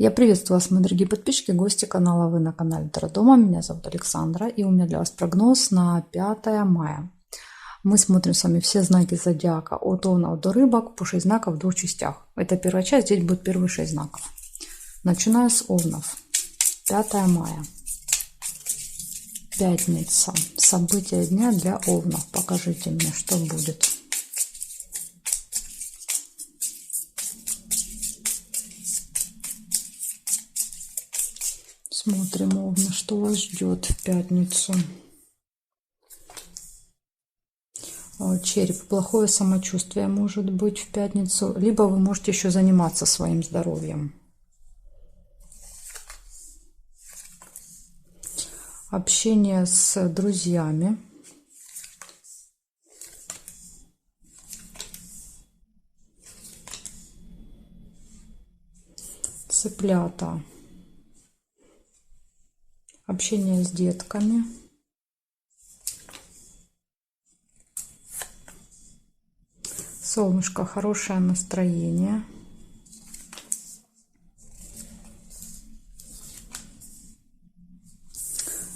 Я приветствую вас, мои дорогие подписчики, гости канала. Вы на канале Таро Дома. Меня зовут Александра, и у меня для вас прогноз на 5 мая. Мы смотрим с вами все знаки зодиака от Овнов до Рыбок по 6 знаков в двух частях. Это первая часть, здесь будет первые 6 знаков. Начинаю с Овнов. 5 мая. Пятница. События дня для Овнов. Покажите мне, что будет. Смотрим, Овны, что вас ждет в пятницу. Череп. Плохое самочувствие может быть в пятницу. Либо вы можете еще заниматься своим здоровьем. Общение с друзьями. Цыплята. Общение с детками. Солнышко, хорошее настроение.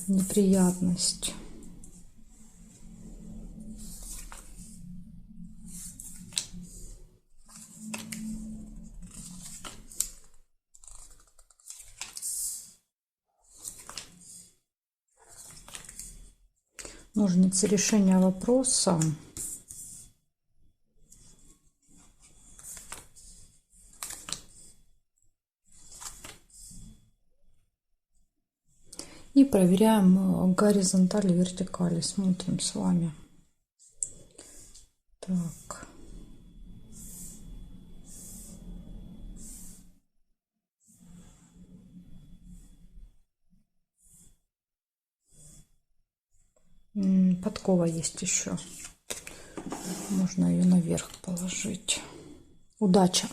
Неприятность. Ножницы, решение вопроса. И проверяем горизонтали, вертикали. Смотрим с вами. Так. Подкова есть еще. Можно ее наверх положить. Удача.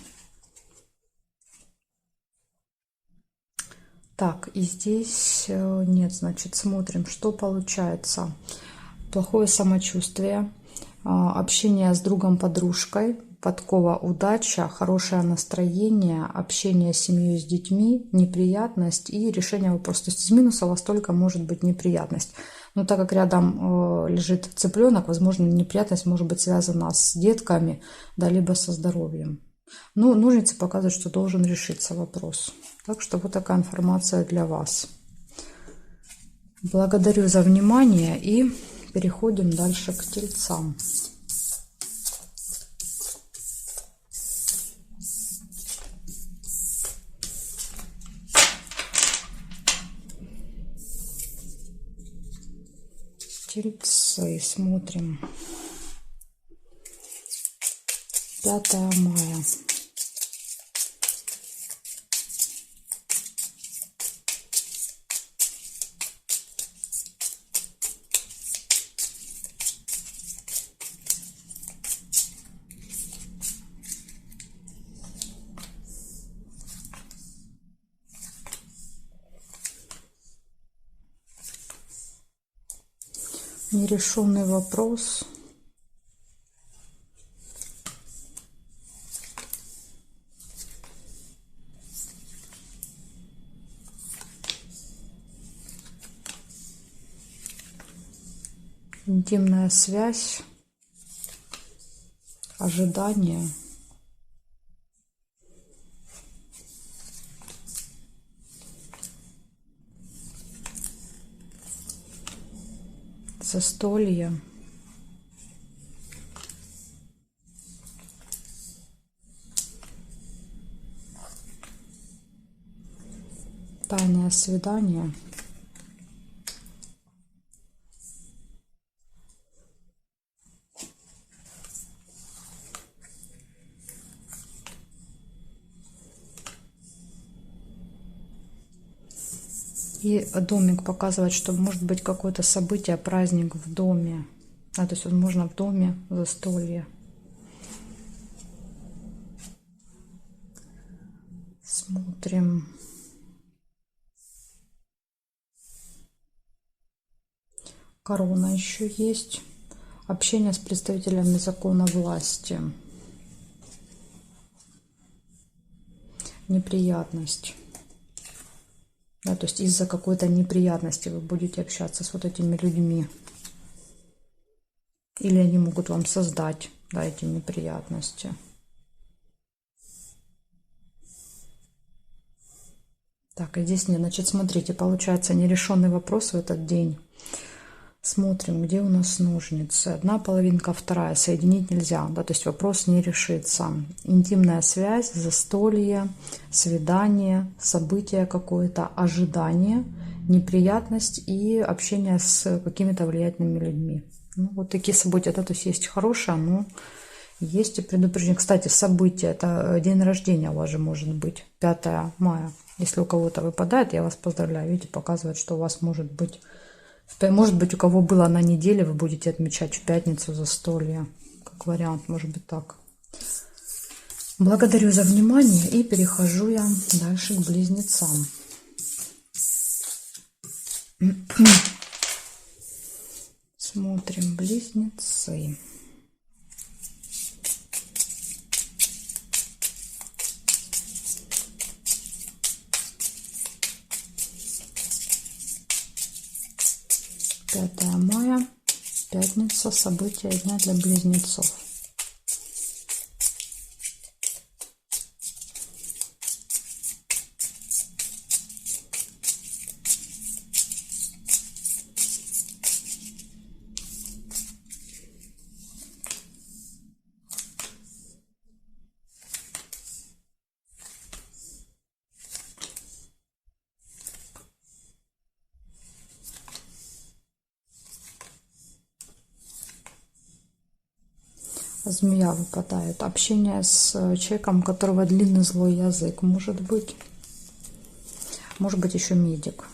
Так, и здесь нет, значит, смотрим, что получается. Плохое самочувствие, общение с другом, подружкой, подкова, удача, хорошее настроение, общение с семьей, с детьми, неприятность и решение вопроса. То есть из минуса у вас только может быть неприятность. Но так как рядом лежит цыпленок, возможно, неприятность может быть связана с детками, да, либо со здоровьем. Но ножницы показывают, что должен решиться вопрос. Так что вот такая информация для вас. Благодарю за внимание и переходим дальше к тельцам. Тельцы, смотрим. 5 мая. Нерешенный вопрос. Интимная связь. Ожидание. Застолье. Тайное свидание. И домик показывает, что может быть какое-то событие, праздник в доме. То есть, возможно, в доме застолье. Смотрим. Корона еще есть. Общение с представителями закона власти. Неприятность. Да, то есть из-за какой-то неприятности вы будете общаться с вот этими людьми. Или они могут вам создать, да, эти неприятности. Так, и здесь нет. Значит, смотрите, получается нерешенный вопрос в этот день. Смотрим, где у нас ножницы. Одна половинка, вторая. Соединить нельзя, да, то есть вопрос не решится. Интимная связь, застолье, свидание, событие какое-то, ожидание, неприятность и общение с какими-то влиятельными людьми. Ну, вот такие события, да, то есть есть хорошее, но есть и предупреждение. Кстати, событие, это день рождения у вас же может быть, 5 мая. Если у кого-то выпадает, я вас поздравляю. Видите, показывает, что у вас может быть, у кого было на неделе, вы будете отмечать в пятницу застолье. Как вариант, может быть так. Благодарю за внимание и перехожу я дальше к близнецам. Смотрим близнецы. Пятое мая, пятница, события дня для близнецов. Змея выпадает. Общение с человеком, у которого длинный злой язык. Может быть еще медик.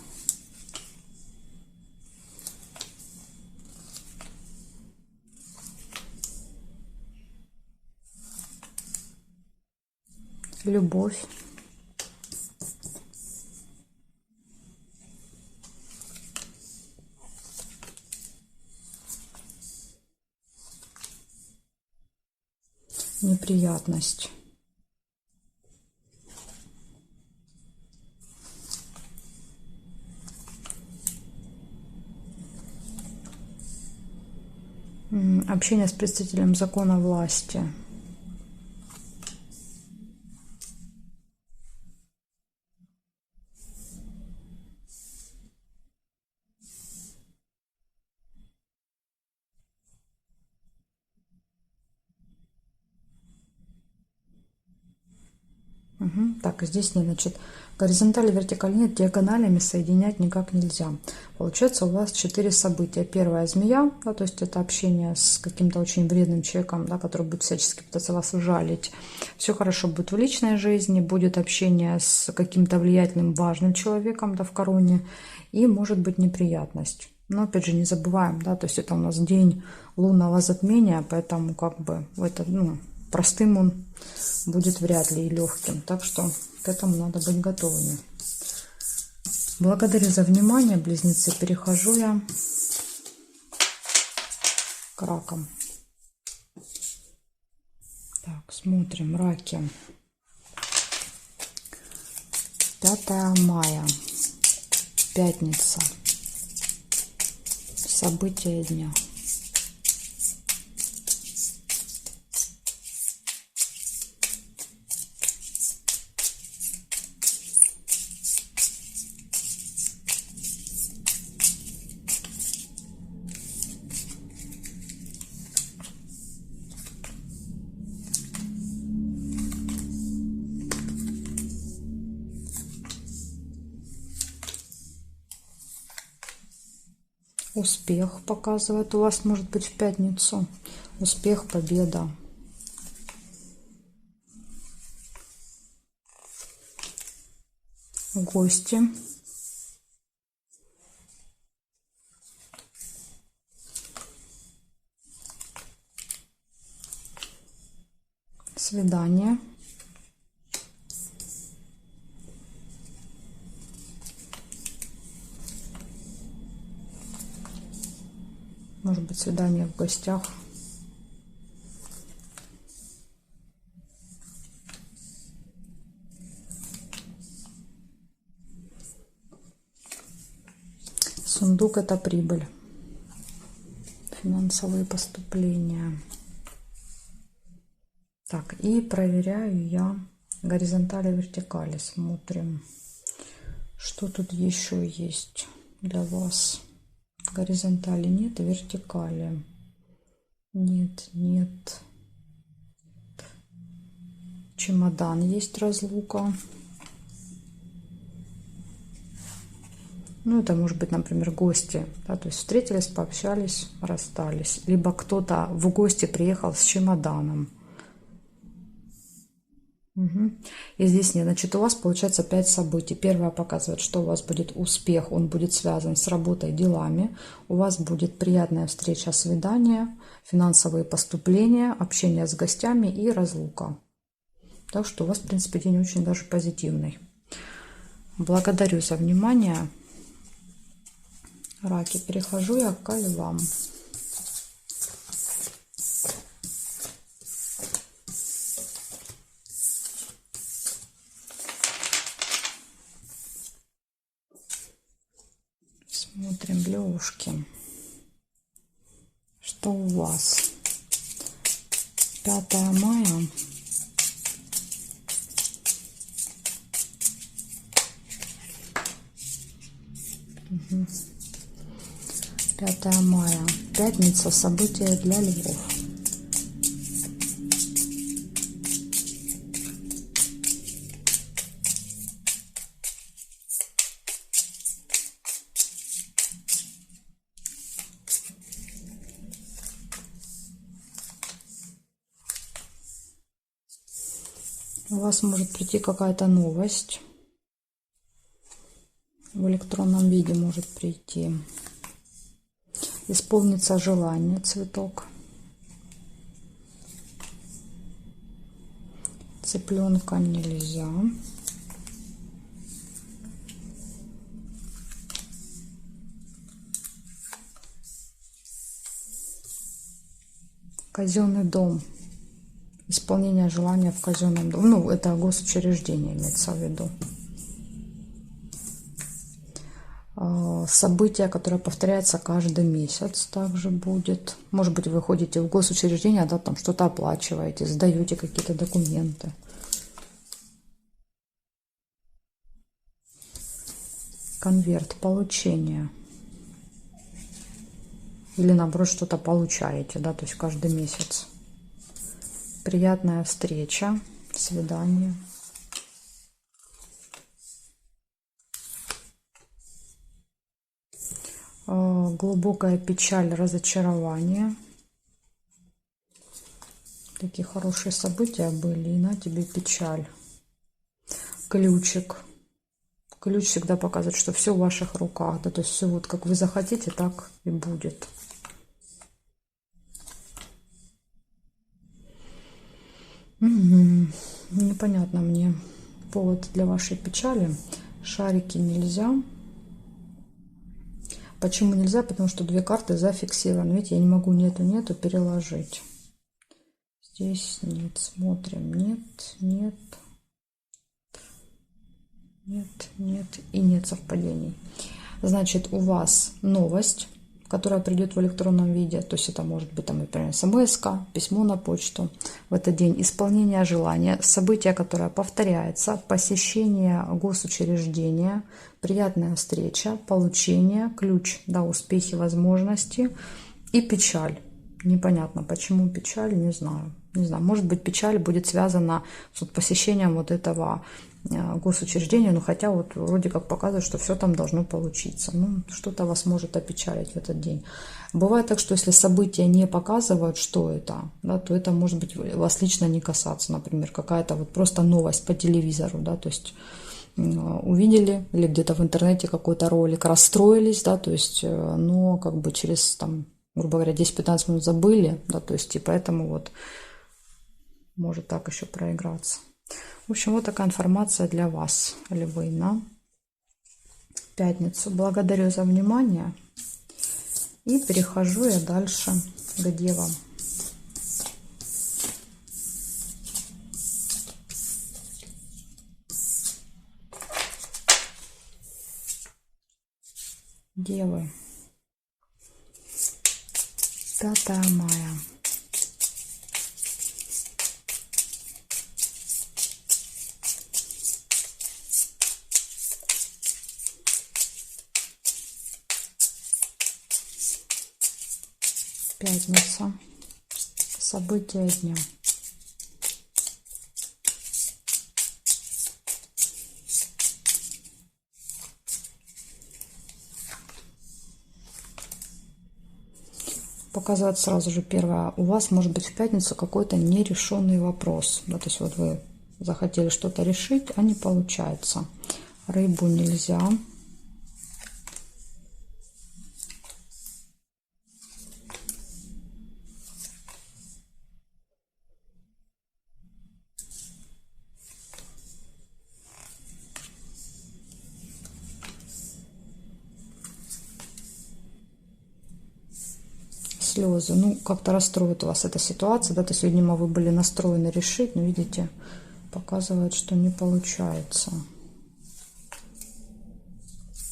Любовь. Неприятность. Общение с представителем закона власти. Так, здесь нет, значит, горизонтали, вертикали нет, диагоналями соединять никак нельзя. Получается, у вас 4 события. Первая змея, да, то есть это общение с каким-то очень вредным человеком, да, который будет всячески пытаться вас ужалить. Все хорошо будет в личной жизни, будет общение с каким-то влиятельным, важным человеком, да, в короне, и может быть неприятность. Но опять же не забываем, да, то есть это у нас день лунного затмения, поэтому как бы это, простым он будет вряд ли и легким. Так что к этому надо быть готовыми. Благодарю за внимание, близнецы. Перехожу я к ракам. Так, смотрим. Раки. 5 мая. Пятница. События дня. Успех показывает у вас, может быть, в пятницу. Успех, победа. Гости. Свидание. Может быть, свидание в гостях. Сундук — это прибыль, финансовые поступления. Так, и проверяю я горизонтали, вертикали. Смотрим, что тут еще есть для вас. Горизонтали нет, вертикали нет, нет. Чемодан есть, разлука. Ну, это может быть, например, гости, да, то есть встретились, пообщались, расстались. Либо кто-то в гости приехал с чемоданом. Угу. И здесь нет. Значит, у вас получается 5 событий. Первое показывает, что у вас будет успех, он будет связан с работой, делами. У вас будет приятная встреча, свидание, финансовые поступления, общение с гостями и разлука. Так что у вас, в принципе, день очень даже позитивный. Благодарю за внимание. Раки, перехожу я к львам. Смотрим, левушки. Что у вас? 5 мая. Угу. 5 мая. Пятница. События для львов. У вас может прийти какая-то новость. В электронном виде может прийти. Исполнится желание, цветок. Цыпленка нельзя. Казенный дом. Исполнение желания в казенном доме. Ну, это госучреждение имеется в виду. Событие, которое повторяется каждый месяц, также будет. Может быть, вы ходите в госучреждение, да, там что-то оплачиваете, сдаете какие-то документы. Конверт, получение. Или наоборот, что-то получаете, да, то есть каждый месяц. Приятная встреча, свидание. Глубокая печаль, разочарование. Такие хорошие события были, и на тебе печаль. Ключик. Ключ всегда показывает, что все в ваших руках, да, то есть все вот как вы захотите, так и будет. Угу. Непонятно мне повод для вашей печали. Шарики нельзя. Почему нельзя? Потому что 2 карты зафиксированы. Видите, я не могу нету переложить. Здесь нет. Смотрим. Нет, нет. Нет, нет и нет совпадений. Значит, у вас новость, которая придет в электронном виде. То есть это может быть, там, например, смс-ка, письмо на почту. В этот день исполнение желания, событие, которое повторяется, посещение госучреждения, приятная встреча, получение, ключ, да, успехи, возможности и печаль. Непонятно, почему печаль, не знаю. Не знаю, может быть, печаль будет связана с вот посещением вот этого госучреждения, но хотя вот вроде как показывает, что все там должно получиться. Ну, что-то вас может опечалить в этот день. Бывает так, что если события не показывают, что это, да, то это может быть вас лично не касаться. Например, какая-то вот просто новость по телевизору, да, то есть увидели или где-то в интернете какой-то ролик, расстроились, да, то есть, но как бы через, там, грубо говоря, 10-15 минут забыли, да, то есть, и поэтому вот может так еще проиграться. В общем, вот такая информация для вас, львы, на пятницу. Благодарю за внимание. И перехожу я дальше к девам. Девы. 5 мая. Пятница. События дня. Показывает сразу же первое. У вас может быть в пятницу какой-то нерешенный вопрос. Да, то есть вот вы захотели что-то решить, а не получается. Рыбу нельзя. Слезы. Ну, как-то расстроит вас эта ситуация. Да, то есть, видимо, вы были настроены решить, но, видите, показывает, что не получается.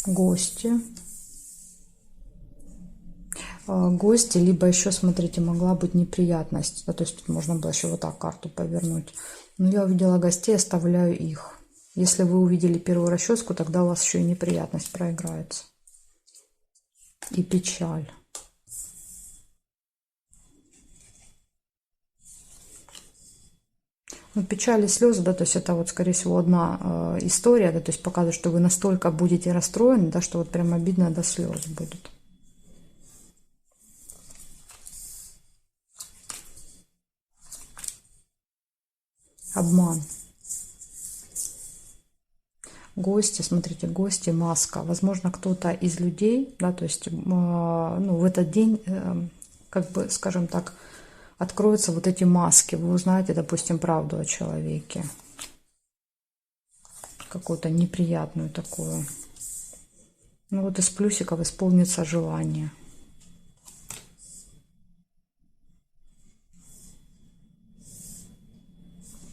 Гости. Гости, либо еще, смотрите, могла быть неприятность. Да, то есть, тут можно было еще вот так карту повернуть. Но я увидела гостей, оставляю их. Если вы увидели первую расческу, тогда у вас еще и неприятность проиграется. И печаль. Ну, печаль и слезы, да, то есть это вот, скорее всего, одна история, да, то есть показывает, что вы настолько будете расстроены, да, что вот прям обидно до слез будет. Обман. Гости, смотрите, гости, маска. Возможно, кто-то из людей, да, то есть, ну, в этот день, как бы, скажем так, откроются вот эти маски. Вы узнаете, допустим, правду о человеке. Какую-то неприятную такую. Ну вот из плюсиков исполнится желание.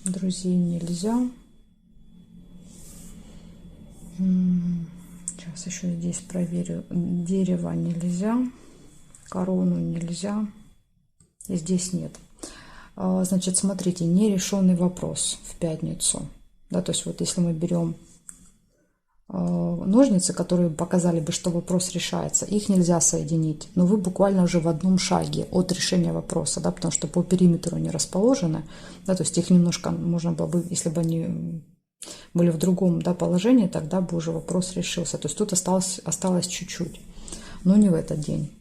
Друзей нельзя. Сейчас еще здесь проверю. Дерево нельзя. Корону нельзя. И здесь нет. Значит, смотрите, нерешенный вопрос в пятницу. Да, то есть вот если мы берем ножницы, которые показали бы, что вопрос решается, их нельзя соединить, но вы буквально уже в одном шаге от решения вопроса, да, потому что по периметру они расположены, да, то есть их немножко можно было бы, если бы они были в другом, да, положении, тогда бы уже вопрос решился. То есть тут осталось чуть-чуть, но не в этот день.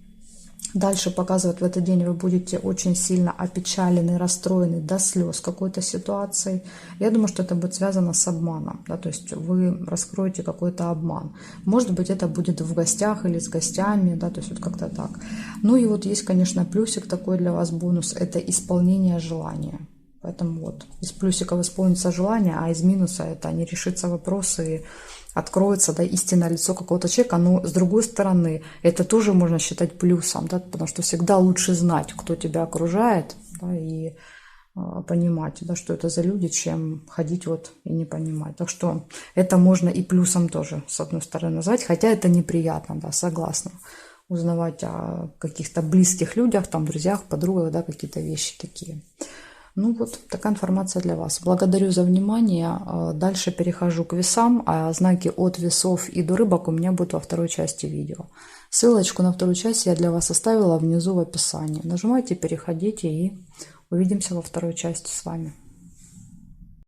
Дальше показывает, в этот день вы будете очень сильно опечалены, расстроены до слез какой-то ситуацией. Я думаю, что это будет связано с обманом. Да, то есть вы раскроете какой-то обман. Может быть, это будет в гостях или с гостями, да, то есть вот как-то так. Ну и вот есть, конечно, плюсик такой для вас, бонус, это исполнение желания. Поэтому вот из плюсиков исполнится желание, а из минуса это не решится вопрос и откроется, да, истинное лицо какого-то человека. Но с другой стороны, это тоже можно считать плюсом, да, потому что всегда лучше знать, кто тебя окружает, да, и понимать, да, что это за люди, чем ходить вот и не понимать. Так что это можно и плюсом тоже, с одной стороны, назвать, хотя это неприятно, да, согласна. Узнавать о каких-то близких людях, там, друзьях, подругах, да, какие-то вещи такие. Ну вот, такая информация для вас. Благодарю за внимание. Дальше перехожу к весам, а знаки от весов и до рыбок у меня будут во второй части видео. Ссылочку на вторую часть я для вас оставила внизу в описании. Нажимайте, переходите и увидимся во второй части с вами.